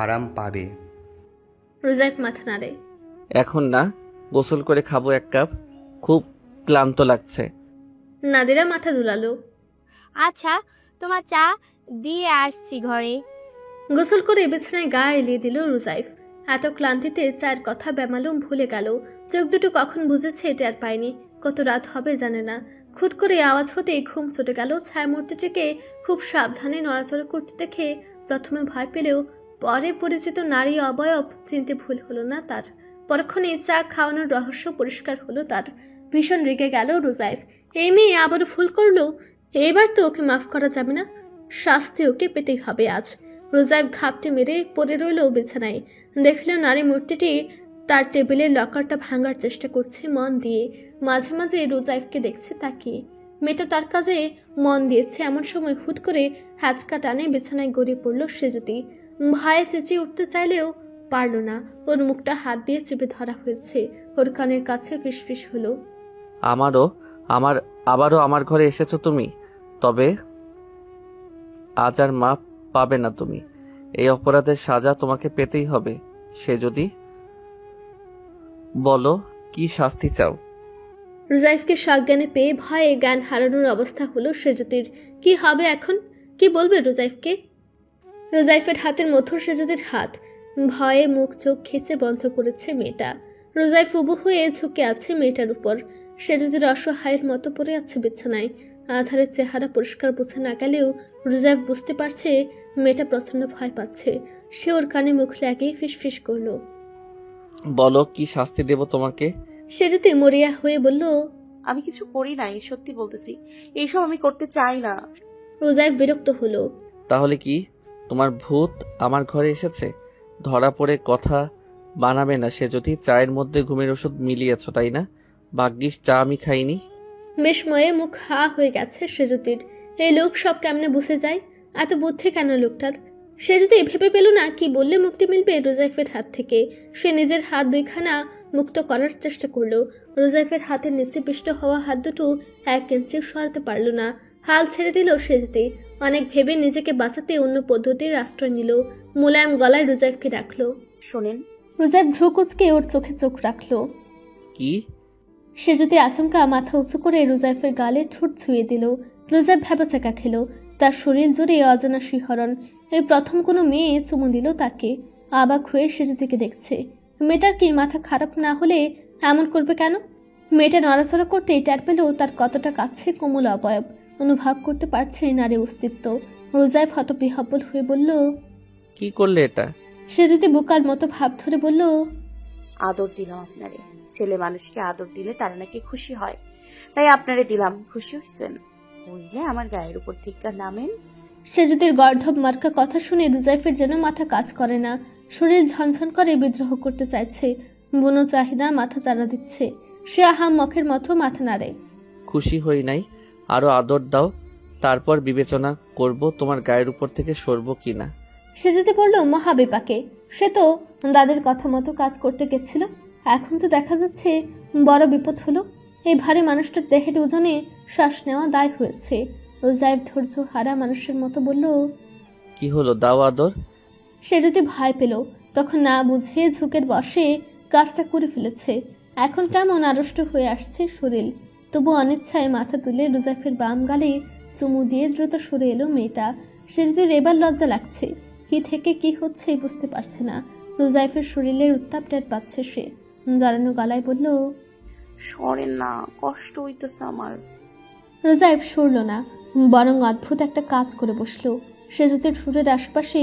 আরাম পাবে। রোজাইফ মাথা নাড়ে। এখন না, গোসল করে খাবো এক কাপ, খুব ক্লান্ত লাগছে। নাদিরা মাথা দুলালো। আচ্ছা, তোমার চা দিয়ে আসছি ঘরে। গোসল করে বিছানায় গা এলিয়ে দিল রোজাইফ। এত ক্লান্তিতে চায়ের কথা বেমালুম ভুলে গেল। চোখ দুটো কখন বুঝেছে টের পায়নি। কত রাত হবে জানে না। খুট করে আওয়াজ হতেই ঘুম ছুটে গেল। ছায়ামূর্তিটিকে খুব সাবধানে নড়াচড়া করতে দেখে প্রথমে ভয় পেলেও পরে পরিচিত নারী অবয়ব চিনতে ভুল হলো না তার। পরক্ষণে চা খাওয়ানোর রহস্য পরিষ্কার হলো তার। ভীষণ রেগে গেল রোজাইফ। এই মেয়ে আবারও ভুল করলো। এবার তো ওকে মাফ করা যাবে না, শাস্তি ওকে পেতেই হবে আজ। রোজাইফ ঘাপটে মেরে পড়ে রইল বিছানায়। দেখল নারী মূর্তিটি তার টেবিলের লকারটা ভাঙার চেষ্টা করছে মন দিয়ে। মাঝে মাঝে রোজাইফকে দেখছে তাকিয়ে। মেয়েটা তার কাজে মন দিয়েছে। এমন সময় হুট করে হ্যাচকা টানে বিছানায় গড়িয়ে পড়ল সেজুতি। ভয়ে চেঁচিয়ে উঠতে চাইলেও পারল না। ওর মুখটা হাত দিয়ে চেপে ধরা হয়েছে। ওর কানের কাছে ফিসফিস হলো, আবারও আমার ঘরে এসেছো তুমি, তবে আজ আর মাপ পাবে না তুমি। এই অপরাধের সাজা তোমাকে পেতেই হবে। সে যদি বলো কি শাস্তি চাও? রোজাইফকে সজ্ঞানে পেয়ে ভয়ে জ্ঞান হারানোর অবস্থা হলো সেজুতির। কি হবে এখন? কি বলবে রোজাইফকে? রোজাইফের হাতের মধ্যে সেজুতির হাত। ভয়ে মুখ চোখ খেচে বন্ধ করেছে মেয়েটা। রোজাইফ উবু হয়ে ঝুঁকে আছে মেয়েটার উপর। সেজুতির অসহায়ের মতো পড়ে আছে বিছানায়। আধারের চেহারা পরিষ্কার বোঝা না গেলেও রুজাইফ বুঝতে পারছে মেয়েটা প্রচন্ড ভয় পাচ্ছে। সে ওর কানে মুখ লাগিয়ে ফিসফিস করলো, বলো কি শাস্তি দেব তোমাকে? সেজুতি মরিয়া হয়ে বলল, আমি কিছু করি নাই, সত্যি বলতেছি, এইসব আমি করতে চাই না। রুজাইফ বিরক্ত হলো। তাহলে কি তোমার ভূত আমার ঘরে এসেছে? ধরা পড়ে কথা বানাবে না সে যদি চায়ের মধ্যে ঘুমের ওষুধ মিলিয়েছ, তাই না? ভাগ্যিস চা আমি খাইনি। মেশময়ে মুখ হা হয়ে গেছে সেজুতির। এই লোক সব কেমনে বুঝে যায়? এত বুদ্ধি কেন লোকটার? সে যদি ভেবে পেল না কি বললে মুক্তি মিলবে রুজাইফের হাত থেকে। সে নিজের হাত দুইখানা মুক্ত করার চেষ্টা করলো। রুজাইফের হাতের নিচে পিষ্ট হওয়া হাত দুটো 1 ইঞ্চি সরাতে পারল না। হাল ছেড়ে দিল সেজুতি। অনেক ভেবে নিজেকে বাঁচাতে অন্য পদ্ধতির আশ্রয় নিল। মোলায়েম গলায় রুজাইফকে ডাকলো, শোনেন। রুজাইফ ভ্রুকুচকে ওর চোখে চোখ রাখলো। কি? সেজুতি আচমকা মাথা উঁচু করে রুজাইফের গালে ঠোঁট ছুঁয়ে দিল। রুজাইফ ভ্যাবাচাকা খেল। তার শরীর জুড়ে অজানা শিহরণ। এই প্রথম কোনো মেয়ে চুমু দিল তাকে। অবাক হয়ে সেজুতিকে দেখছে। মেয়েটার কি মাথা খারাপ না হলে এমন করবে কেন? মেয়েটা নড়াচড়া করতেই টের পেল তার কতটা কাছে কোমল অবয়ব। অনুভব করতে পারছে নারী অস্তিত্ব। রুজাইফ হতবিহ্বল হয়ে বলল, কি করলে এটা? সেজুতি বোকার মতো ভাব ধরে বলল, আদর দিলাম আপনারে। ছেলে মানুষকে আদর দিলে তারা নাকি খুশি হয়, তাই আপনারে দিলাম। খুশি হয়েছেন? হইলে আমার গায়ের উপর থেকে নামেন। সেজুতির গর্ধব মার্কা কথা শুনে রুজাইফের যেন মাথা কাজ করে না। শরীর ঝনঝন করে বিদ্রোহ করতে চাইছে। বুনো চাহিদা মাথা চাড়া দিচ্ছে। সে আহাম্মকের মতো মাথা নাড়ে। খুশি হই নাই, আরো আদর দাও, তারপর বিবেচনা করব তোমার গায়ের উপর থেকে সরব কিনা। সেজুতি পড়ল মহাবিপাকে। সে তো দাদের কথা মতো কাজ করতে গেছিল, এখন তো দেখা যাচ্ছে বড় বিপদ হলো। এই ভারী মানুষটার দেহের ওজনে শ্বাস নেওয়া দায় হয়েছে। রুজাইফ ধৈর্য হারা মানুষের মতো বলল, কি হলো, দাও আদর। সে যদি ভয় পেল, তখন না বুঝে ঝুঁকের বসে কাজটা করে ফেলেছে। এখন কেমন আড়ষ্ট হয়ে আসছে শরীর। তবু অনিচ্ছায় মাথা তুলে রুজাইফের বাম গালে চুমু দিয়ে দ্রুত সরে এলো মেয়েটা। সে যদি এবার লজ্জা লাগছে, কি থেকে কি হচ্ছে বুঝতে পারছে না। রুজাইফের শরীরের উত্তাপ টের পাচ্ছে সে। জড়ানো গলায় বলল, সরেন না, কষ্ট হইতেছে আমার। রুজাইফ সরল না, বরং অদ্ভুত একটা কাজ করে বসলো। সেজুতির ঠোঁটের আশপাশে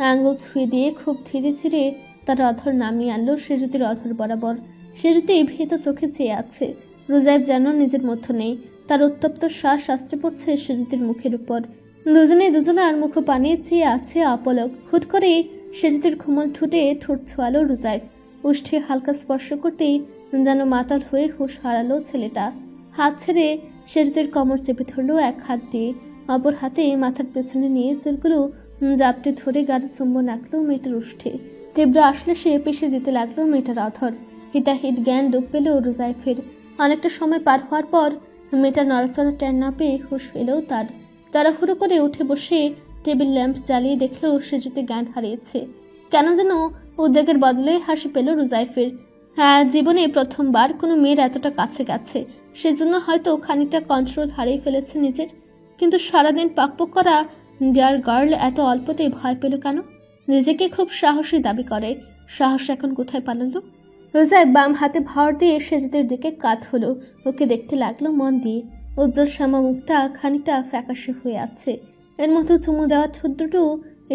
আঙুল ছুঁয়ে দিয়ে খুব ধীরে ধীরে তার অধর নামিয়ে আনলো সেজুতির অধর বরাবর। সেজুতি ভীত চোখে চেয়ে আছে। রুজাইফ যেন নিজের মধ্যে নেই। তার উত্তপ্ত শ্বাস আশ্রে পড়ছে সেজুতির মুখের উপর। দুজনার মুখ পানে চেয়ে আছে অপলক। হুট করে সেজুতির কোমল ঠোঁটে ঠোঁট ছোঁয়ালো রুজাইফ। উষ্ঠে হালকা স্পর্শ করতেই যেন মাতাল হয়ে হুঁশ হারালো ছেলেটা। হাত ছেড়ে সেজুতির কোমর চেপে ধরলো এক হাত দিয়ে। অপর হাতে মাথার পেছনে নিয়ে চুলগুলো জাপটে ধরে গাড়ি চুম্বন আঁকলো মেয়েটার উষ্ঠে। তীব্র আসলে সে পেশে দিতে লাগলো মেয়েটার অধর। হিতাহিত জ্ঞান ডুব পেল রুজাইফের। অনেকটা সময় পার হওয়ার পর মেয়েটা নড়াচড়া টের না পেয়ে হুঁশ এলো তার। তাড়াহুড়ো করে উঠে বসে টেবিল ল্যাম্প জ্বালিয়ে দেখলো সেজুতি জ্ঞান হারিয়েছে। কেন যেন উদ্বেগের বদলে হাসি পেল রুজাইফের। হ্যাঁ, জীবনে প্রথমবার কোনো মেয়ের এতটা কাছে গেছে। সেজন্য হয়তো খানিকটা কন্ট্রোল হারিয়ে ফেলেছে নিজের। কিন্তু সারাদিন পাকপক করা ডিয়ার গার্ল এত অল্পতেই ভয় পেল কেন? নিজেকে খুব সাহসী দাবি করে। সাহস এখন কোথায় পালালো? রোজাইফ বাম হাতে ভর দিয়ে সেজুতির দিকে কাত হলো। ওকে দেখতে লাগলো মন দিয়ে। উজ্জ্বল শ্যামা মুখটা খানিকটা ফ্যাকাশে হয়ে আছে। এর মতো চুমু দেওয়া ঠোঁট দুটো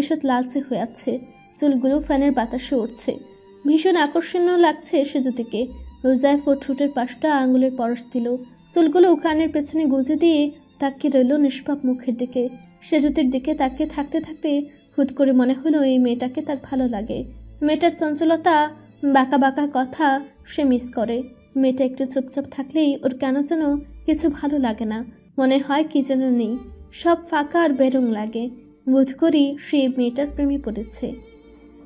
এসব লালচে হয়ে আছে। চুলগুলো ফ্যানের বাতাসে উঠছে। ভীষণ আকর্ষণীয় লাগছে সেজুতিকে। রোজাইফ ওর ঠোঁটের পাশটা আঙুলের পরশ দিল। চুলগুলো কানের পেছনে গুঁজে দিয়ে তাকিয়ে রইল নিষ্পাপ মুখের দিকে। সেজুতির দিকে তাকিয়ে থাকতে থাকতে হুট করে মনে হলো এই মেয়েটাকে তার ভালো লাগে। মেয়েটার চঞ্চলতা, বাঁকা বাঁকা কথা সে মিস করে। মেয়েটা একটু চুপচাপ থাকলেই ওর কেন যেন কিছু ভালো লাগে না। মনে হয় কি যেন নেই, সব ফাঁকা আর বেরং লাগে। বোধ করি সে মেয়েটার প্রেমে পড়েছে।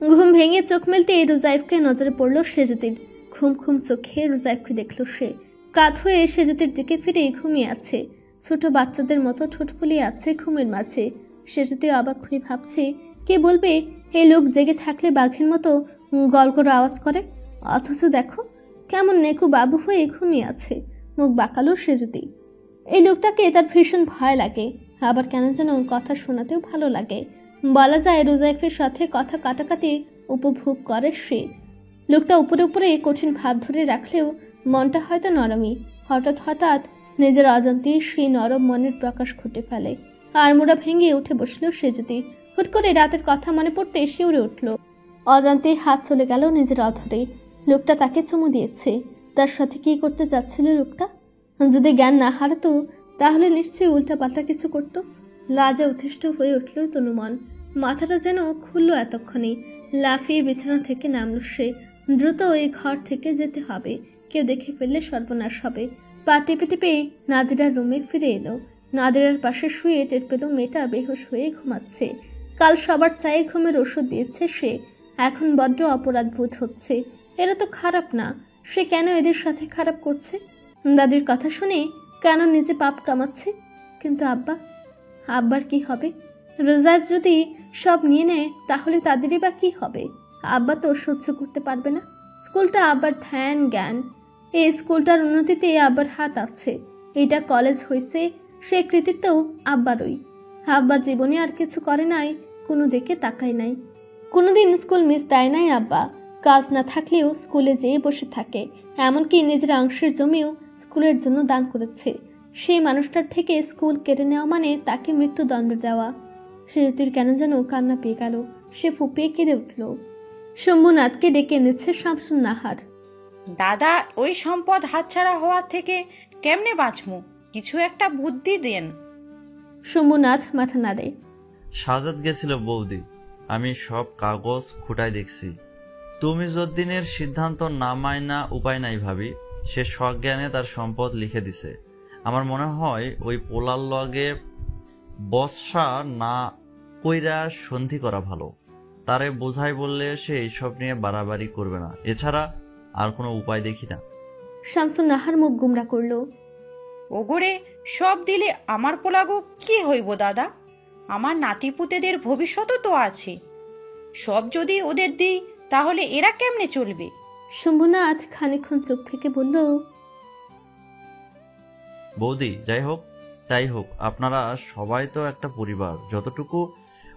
ঘুম ভেঙে চোখ মেলতে রুজাইফকে নজরে পড়ল সেজুতির। ঘুম ঘুম চোখে রুজাইফকে দেখল সে। কাত হয়ে সেজুতির দিকে ফিরে ঘুমিয়ে আছে। ছোট বাচ্চাদের মতো ঠোঁট ফুলিয়ে আছে ঘুমের মাঝে। সেজুতি অবাক হয়ে ভাবছে, কে বলবে এই লোক জেগে থাকলে বাঘের মতো গল করে আওয়াজ করে, অথচ দেখো কেমন নেকু বাবু হয়ে ঘুমিয়ে আছে। মুখ বাঁকালো সেজুতি। এই লোকটাকে তার ভীষণ ভয় লাগে, আবার কেন যেন কথা শোনাতেও ভালো লাগে। বলা যায় রুজাইফের সাথে কথা কাটাকাটি উপভোগ করে সে। লোকটা উপরে উপরে কঠিন ভাব ধরে রাখলেও মনটা হয়তো নরমই। হঠাৎ হঠাৎ নিজের অজান্তেই সেই নরম মনের প্রকাশ ঘটে ফেলে। আড়মোড়া ভেঙে উঠে বসল সেজুতি। হুট করে রাতের কথা মনে পড়তে শিউরে উঠল। অজান্তেই হাত চলে গেল নিজের অধরে। লোকটা তাকে চুমু দিয়েছে। তার সাথে কি করতে যাচ্ছিল লোকটা? যদি জ্ঞান না হারাতো তাহলে নিশ্চয়ই উল্টাপাল্টা কিছু করত। লাজে অতিষ্ঠ হয়ে উঠল তনুমন। মাথাটা যেন খুলল এতক্ষণে। লাফিয়ে বিছানা থেকে নামল সে। দ্রুত এই ঘর থেকে যেতে হবে, কেউ দেখে ফেললে সর্বনাশ হবে। পা টিপে টিপে নাদিরার রুমে ফিরে এলো। নাদিরার পাশে শুয়ে টের পেল মেয়েটা বেহুশ হয়ে ঘুমাচ্ছে। কাল সবার চায়ে ঘুমের ওষুধ দিয়েছে সে। এখন বড্ড অপরাধ বোধ হচ্ছে। এরা তো খারাপ না, সে কেন এদের সাথে খারাপ করছে? দাদির কথা শুনে কেন নিজে পাপ কামাচ্ছে? কিন্তু আব্বার কি হবে? রোজার যদি সব নিয়ে নেয় তাহলে তাদেরই বা কি হবে? আব্বা তো সহ্য করতে পারবে না। স্কুলটা আব্বার ধ্যান জ্ঞান। এই স্কুলটার উন্নতিতে আব্বার হাত আছে। এটা কলেজ হয়েছে, সে কৃতিত্বও আব্বারই। আব্বা জীবনে আর কিছু করে নাই, কোনো দিকে তাকায় নাই। কোনোদিন স্কুল মিস দেয় নাই আব্বা। কাজ না থাকলেও স্কুলে যেয়ে বসে থাকে। এমনকি নিজের অংশের জমিও স্কুলের জন্য দান করেছে। সেই মানুষটার থেকে স্কুল কেড়ে নেওয়া মানে তাকে মৃত্যুদণ্ড দেওয়া। সেজুতির কেন যেন কান্না পেয়ে গেল। সে ফুপিয়ে কেঁদে উঠল। শম্ভুনাথকে ডেকে এনেছে শামসুন নাহার। দাদা, ওই সম্পদ হাতছাড়া হওয়ার থেকে কেমনে বাঁচমু? কিছু একটা বুদ্ধি দেন। শম্ভুনাথ মাথা নাড়ে। সাজাদ গেছিল বৌদি, আমি সব কাগজ খুঁটায় দেখছি। তুমি যদ্দিনের সিদ্ধান্ত না মাইনা উপায় নাই ভাবি। সে সজ্ঞানে তার সম্পদ লিখে দিছে। আমার মনে হয় ওই পোলার লগে বর্ষা না কইরা সন্ধি করা ভালো। তারে বোঝাই বললে সে এইসব নিয়ে বাড়াবাড়ি করবে না। এছাড়া আর কোনো উপায় দেখি না। শামসুন নাহার মুখ গুমরা করল। ওগরে সব দিলে আমার পোলাগো কি হইব দাদা? আমার নাতিপুতেদের ভবিষ্যৎও তো আছে। সব যদি ওদের দিই তাহলে এরা কেমনে চলবে? শম্ভুনাথ খানিকক্ষণ চুপ থেকে বলল, বৌদি, যাই হোক তাই হোক, আপনারা সবাই তো একটা পরিবার। যতটুকু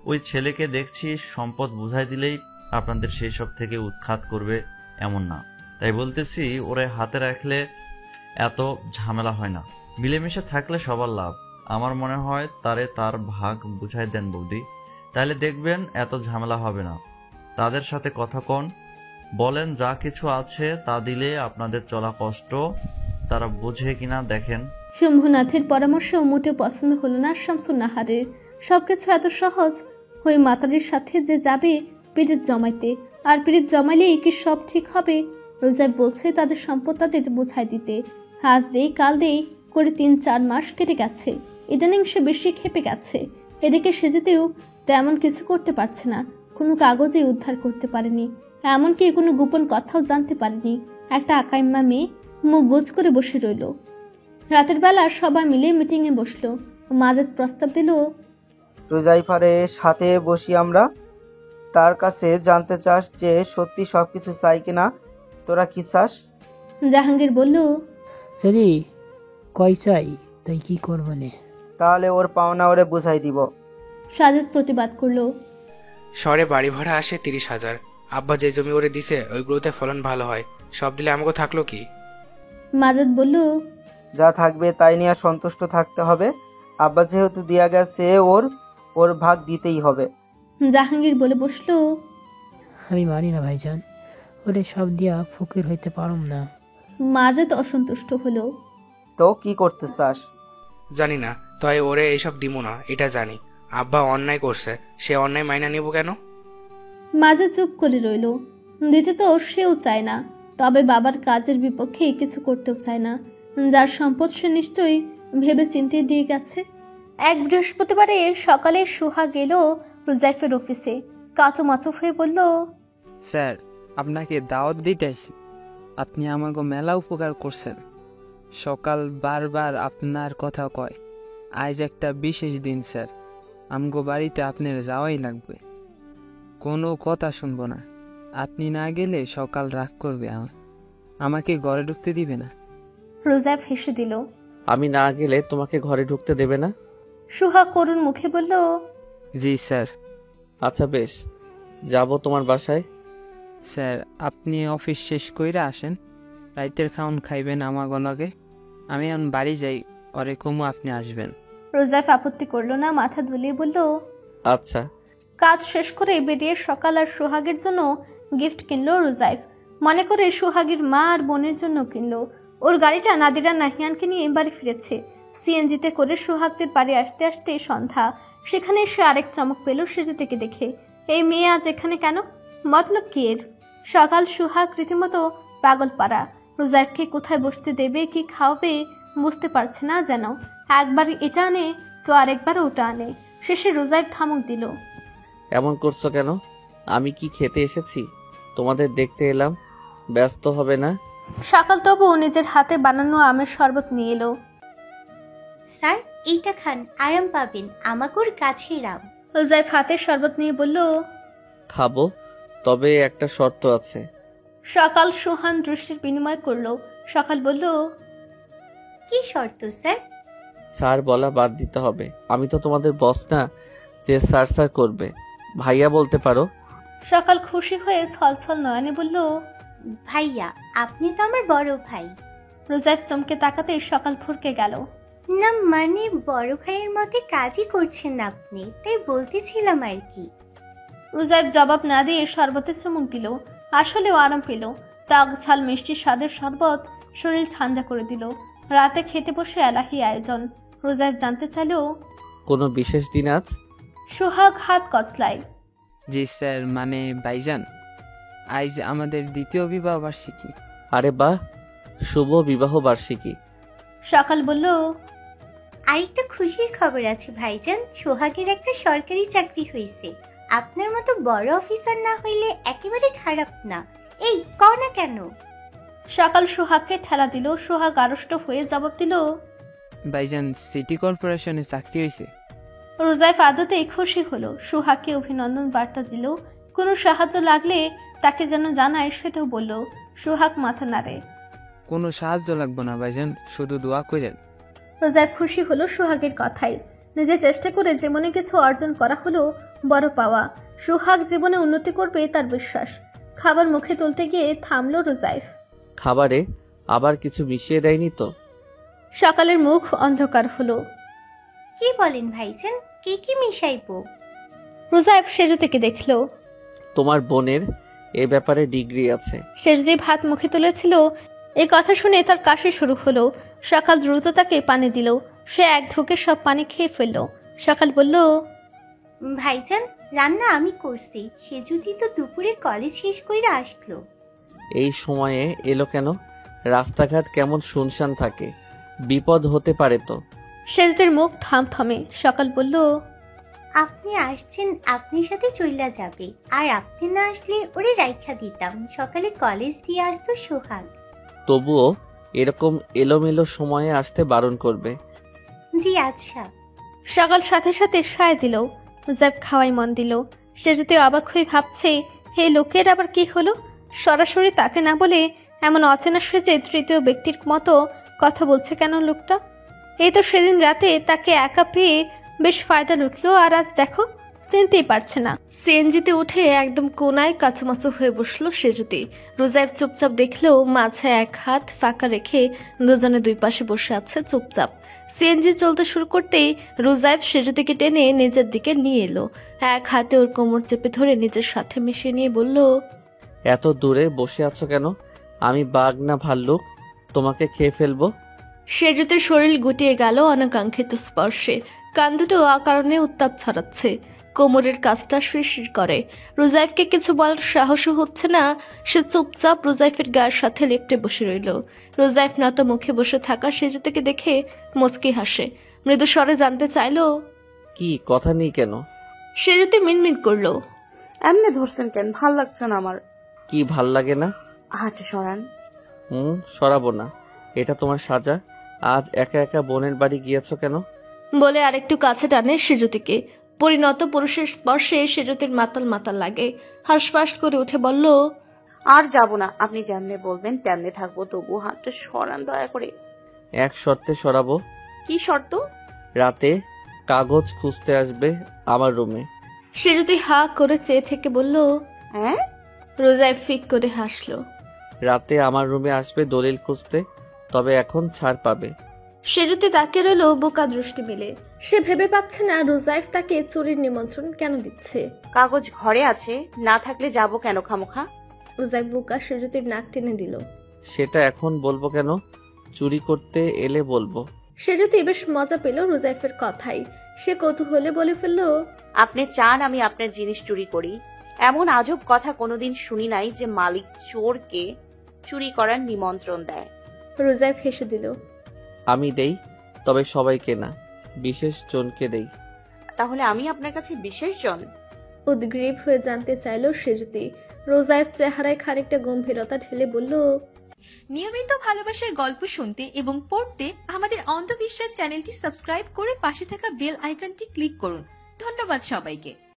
ওই ছেলেকে দেখছি সম্পদ বুঝাই দিলেই আপনাদের সেই সব থেকে উৎখাত করবে এমন না। তাই বলতেছি, ওরে হাতে রাখলে এত ঝামেলা হয় না। মিলেমিশে থাকলে সবার লাভ। আমার মনে হয় তারে তার ভাগ বুঝাই দেন বৌদি, তাহলে দেখবেন এত ঝামেলা হবে না। তাদের সাথে কথা কন, বলেন যা কিছু আছে তা দিলে আপনাদের চলা কষ্ট তারা বুঝে কিনা দেখেন। শম্ভুনাথের পরামর্শ মোটেও পছন্দ হলো না শামসুন নাহারের। সবকিছু এত সহজ হয়ে মাতারির সাথে যে যাবে পিরিত জমাইতে, আর পিরিত জমাইলেই কি সব ঠিক হবে? রোজাই বলছে তাদের সম্পদ তাদের বোঝাই দিতে। আজ দেই কাল দেই করে 3-4 মাস কেটে গেছে। ইদানিং সে বেশি খেপে গেছে। এদিকে সেজেতেও তেমন কিছু করতে পারছে না। কোনো কাগজে উদ্ধার করতে পারেনি, এমনকি কোনো গোপন কথাও জানতে পারেনি। একটা আকাইম্মা মেয়ে মুখ গোজ করে বসে রইল। রাতের বেলা সবাই মিলে মিটিংয়ে বসলো। মাজেদ প্রস্তাব দিল, রোজাইফারের সাথে বসি আমরা। তার কাছে জানতে চাস যে সত্যি সবকিছু চাই কিনা, তোরা কি চাস? জাহাঙ্গীর বলল, যদি কয় চাই তাই কি করবো নে? তাহলে ওর পাওনা ওরে বুঝাই দিব। সাজেদ প্রতিবাদ করলো, শহরে বাড়ি ভাড়া আসে 30,000। আব্বা যে জমি ওরে দিছে ওইগুলোতে ফলন ভালো হয়। সব দিলে আমাকে থাকলো কি? মাজেদ বলল, যা থাকবে তাই নিয়ে সন্তুষ্ট থাকতে হবে। আব্বা যেহেতু দিয়া গেছে ওর ভাগ দিতেই হবে। জাহাঙ্গীর বলে বসলো, আমি মানি না ভাইজান, ওরে সব দিয়া ফকির হইতে পারুম না। মাজেদ অসন্তুষ্ট হলো, তো কি করতে চাস? জানি না, তাই ওরে এইসব দিব না, এটা জানি। আব্বা অন্যায় করছে, সে অন্যায় মাইনা নেব কেন? মাজেদ চুপ করে রইল। দিতে তো সেও চায় না, তবে বাবার কাজের বিপক্ষে কিছু করতেও চায় না। যার সম্পদ সে নিশ্চয়ই ভেবে চিন্তে দিয়ে গেছে। এক বৃহস্পতিবারে সকালে সোহা গেল রোজাইফের অফিসে। কাঁচুমাচু হয়ে বলল, স্যার, আপনাকে দাওয়াত দিতেছি। আপনি আমাকে মেলা উপকার করছেন। সকাল বারবার আপনার কথা কয়। আজ একটা বিশেষ দিন স্যার, আমগো বাড়িতে আপনার যাওয়াই লাগবে। কোনো কথা শুনবো না। আপনি না গেলে সকাল রাগ করবে, আমাকে ঘরে ঢুকতে দিবে না। রোজাইফ হেসে দিল, আমি না গেলে তোমাকে ঘরে ঢুকতে দেবে না? সোহা করুণ মুখে বলল, জি স্যার। আচ্ছা বেশ, যাব তোমার বাসায়। স্যার, আপনি অফিস শেষ কইরা আসেন, রাইতের খাওন খাইবেন আমাগো লগে। আমি এখন বাড়ি যাই, ওরে কমু আপনি আসবেন। রোজাইফ আপত্তি করলো না, মাথা দুলিয়ে বলল আচ্ছা। কাজ শেষ করে বেরিয়ে সকাল আর সোহাগের জন্য গিফট কিনলো রোজাইফ, মনে করে সোহাগের মা আর বোনের জন্য কিনলো। ওর গাড়িটা নাদিরা নাহিয়ানকে নিয়ে বাড়ি ফিরেছে। সিএনজিতে করে সোহাগদের বাড়ি আসতে আসতে সন্ধ্যা। সেখানে সে আরেক চমক পেল সেজুতিকে দেখে। এই মেয়ে আজ এখানে কেন? মতলব কি এর? সকাল সোহাগ রীতিমতো পাগল পাড়া। রোজাইফকে কোথায় বসতে দেবে, কি খাওয়াবে বুঝতে পারছে না যেন। একবার এটা আনে তো আরেকবার ওটা আনে। শেষে রোজাইফ ধমক দিল, এমন করছো কেন? আমি কি খেতে এসেছি? তোমাদের দেখতে এলাম। ব্যস্ত হবে না। সকাল তবুও নিজের হাতে বানানো আমের শরবত নিয়ে এলো। স্যার এইটা খান, আরাম পাবেন, আমাকুর গাছের আম। রোজাইফ হাতে শরবত নিয়ে বলল, খাবো, তবে একটা শর্ত আছে। সকাল সুহান দৃষ্টির বিনিময় করলো। সকাল বলল, কি শর্ত স্যার? স্যার বলা বাদ দিতে হবে। আমি তো তোমাদের বস না যে স্যার স্যার করবে। ভাইয়া বলতে পারো। সকাল খুশি হয়ে ছলছল নয়নে বলল, ভাইয়া, আপনি তো আমার বড় ভাই। রোজাইফ চমকে তাকাতে সকাল ফুরকে গেল। না মানে বড় ভাইয়ের মধ্যে কাজই করছেন আপনি, তাই বলতেছিলাম আর কি। রোজাইফ জবাব না দিয়ে শরবতে চুমুক দিল। আসলেও আরাম পেল। টক ঝাল মিষ্টি স্বাদের শরবত শরীর ঠান্ডা করে দিল। রাতে খেতে বসে এলাহি আয়োজন। রোজাইফ জানতে চাইল, কোনো বিশেষ দিন আজ? সোহাগ হাত কচলায়। জি স্যার, মানে ভাইজান, আজ আমাদের দ্বিতীয় বিবাহ বার্ষিকী। আরে বাহ, শুভ বিবাহ বার্ষিকী। সকাল বলল, আরেকটা খুশির খবর আছে ভাইজান, সোহাগের একটা সরকারি চাকরি হয়েছে। আপনার মতো বড় অফিসার না হইলে একেবারে খারাপ না। এই কও না কেন? সকাল সোহাগকে ঠেলা দিল। সোহাগ আড়ষ্ট হয়ে জবাব দিল, ভাইজান সিটি কর্পোরেশনে চাকরি হয়েছে। রোজাইফ আদতেই খুশি হলো। সোহাগকে অভিনন্দন বার্তা দিল। কোনো সাহায্য লাগলে তাকে যেন জানায় সেটাও বলল। সোহাগ মাথা নাড়ে। কোনো সাহায্য লাগবে না ভাইজান, শুধু দোয়া করেন। রোজাইফ খুশি হলো সোহাগের কথাই। নিজে চেষ্টা করে জীবনে কিছু অর্জন করা হলো বড় পাওয়া। সোহাগ জীবনে উন্নতি করবে তার বিশ্বাস। খাবার মুখে তুলতে গিয়ে থামলো রোজাইফ। খাবারে আবার কিছু মিশিয়ে দেয়নি তো? সকালের মুখ অন্ধকার হলো। কি বলেন ভাইজান, কি কি মিশাইবো? রোজাইফ সেজুতিকে দেখলো। তোমার বোনের এ ব্যাপারে ডিগ্রি আছে। সেজুতি ভাত মুখে তুলেছিল। এই কথা শুনে তার কাশি শুরু হলো। সকাল দ্রুত তাকে পানি দিল। সে এক ঢোকে সব পানি খেয়ে ফেলল। সকাল বলল, ভাইজান রান্না আমি করছি। সে যদি তো দুপুরে কলেজ শেষ করে আসলো। এই সময়ে এলো কেন? রাস্তাঘাট কেমন শুনশান থাকে, বিপদ হতে পারে তো। সেজুতির মুখ থমথমে। সকাল বলল, আপনি আসছেন, আপনার সাথে চইলা যাবে। আর আপনি না আসলে ওরে রাইখা দিতাম। সকালে কলেজ দিয়ে আসতো সোহাগ। তবুও এরকম এলোমেলো সময়ে আসতে বারণ করবে। জি আচ্ছা। সকাল সাথে সাথে সায় দিল। রোজাইফ খাওয়াই মন দিল। সে যদি অবাক হয়ে ভাবছে, হে লোকের আবার কি হলো? সরাসরি তাকে না বলে এমন অচেনা সেজে তৃতীয় ব্যক্তির মতো কথা বলছে কেন লোকটা? এই তো সেদিন রাতে তাকে একা পেয়ে বেশ ফায়দা লুটলো, আর আজ দেখো চিনতেই পারছে না। সিএনজিতে উঠে একদম কোনায় কাছামাছু হয়ে বসলো সেজুতি। রোজাইফ চুপচাপ দেখলেও মাঝে এক হাত ফাঁকা রেখে দুজনে দুই পাশে বসে আছে চুপচাপ। সিএনজি চলতে শুরু করতেই রোজাইফ সেজুতিকে টেনে নিজের দিকে নিয়ে এলো। এক হাতে ওর কোমর চেপে ধরে নিজের সাথে মিশিয়ে নিয়ে বলল, এত দূরে বসে আছো কেন? আমি বাঘ না ভাল্লুক, তোমাকে খেয়ে ফেলবো। সেজুতির শরীর গুটিয়ে গেল অনাকাঙ্ক্ষিত স্পর্শে। কান দুটো অকারণে উত্তাপ ছড়াচ্ছে। কোমরের কাজটা শিরশির করে। রোজাইফকে কিছু বলার সাহসও হচ্ছে না। সে চুপচাপ রোজাইফের গায়ের সাথে লেপ্টে বসে রইল। রোজাইফ নত মুখে বসে থাকা সেজুতিকে দেখে মুচকি হাসে। মৃদু স্বরে জানতে চাইল, কি কথা নেই কেন? সেজুতি মিনমিন করলো, এমনি ধরছেন কেন? ভাল লাগছে না আমার। কি ভাল লাগে না? হাঁটে সরান। সরাবো না, এটা তোমার সাজা। আজ একা একা বোনের বাড়ি গিয়েছো কেন? বলে আরেকটু কাছে টানে সেজুতিকে। পরিণত পুরুষের স্পর্শে সেজুতির মাতাল মাতাল লাগে। হাঁসফাঁস করে উঠে বলল, আর যাব না। আপনি যেমনে বলবেন তেমনে থাকবো, তবু হাতটা সরান দয়া করে। এক শর্তে সরাবো। কি শর্ত? রাতে কাগজ খুঁজতে আসবে আমার রুমে। সেজুতি হা করে চেয়ে থেকে বলল, হ্যাঁ? রোজাইফ ফিক করে হাসলো। রাতে আমার রুমে আসবে দলিল খুঁজতে, তবে এখন ছাড় পাবে। সেজুতি তাকে রইল বোকা দৃষ্টি মেলে। সে ভেবে পাচ্ছে না রুজাইফ তাকে চুরির নিমন্ত্রণ কেন দিচ্ছে। কাগজ ঘরে আছে, না থাকলে যাব কেন খামোখা? রুজাইফ বোকা সেজুতির নাক টেনে দিল। সেটা এখন বলবো কেন? চুরি করতে এলে বলবো। সেজুতি বেশ মজা পেল রুজাইফের কথাই। সে কৌতূহলে বলে ফেলল, আপনি চান আমি আপনার জিনিস চুরি করি? এমন আজব কথা কোনোদিন শুনি নাই যে মালিক চোরকে চুরি করার নিমন্ত্রণ দেয়। রুজাইফ হেসে দিল। আমি দেই, তবে সবাইকে না, বিশেষ জনকে দেই। তাহলে আমি আপনার কাছে বিশেষ জন? উদ্গ্রীব হয়ে জানতে চাইল সেজুতি। রোজাইফ চেহারায় খানিকটা গম্ভীরতা ঢেলে বলল, নিয়মিত ভালোবাসার গল্প শুনতে এবং পড়তে আমাদের অন্ধবিশ্বাস চ্যানেলটি সাবস্ক্রাইব করে পাশে থাকা বেল আইকনটি ক্লিক করুন। ধন্যবাদ সবাইকে।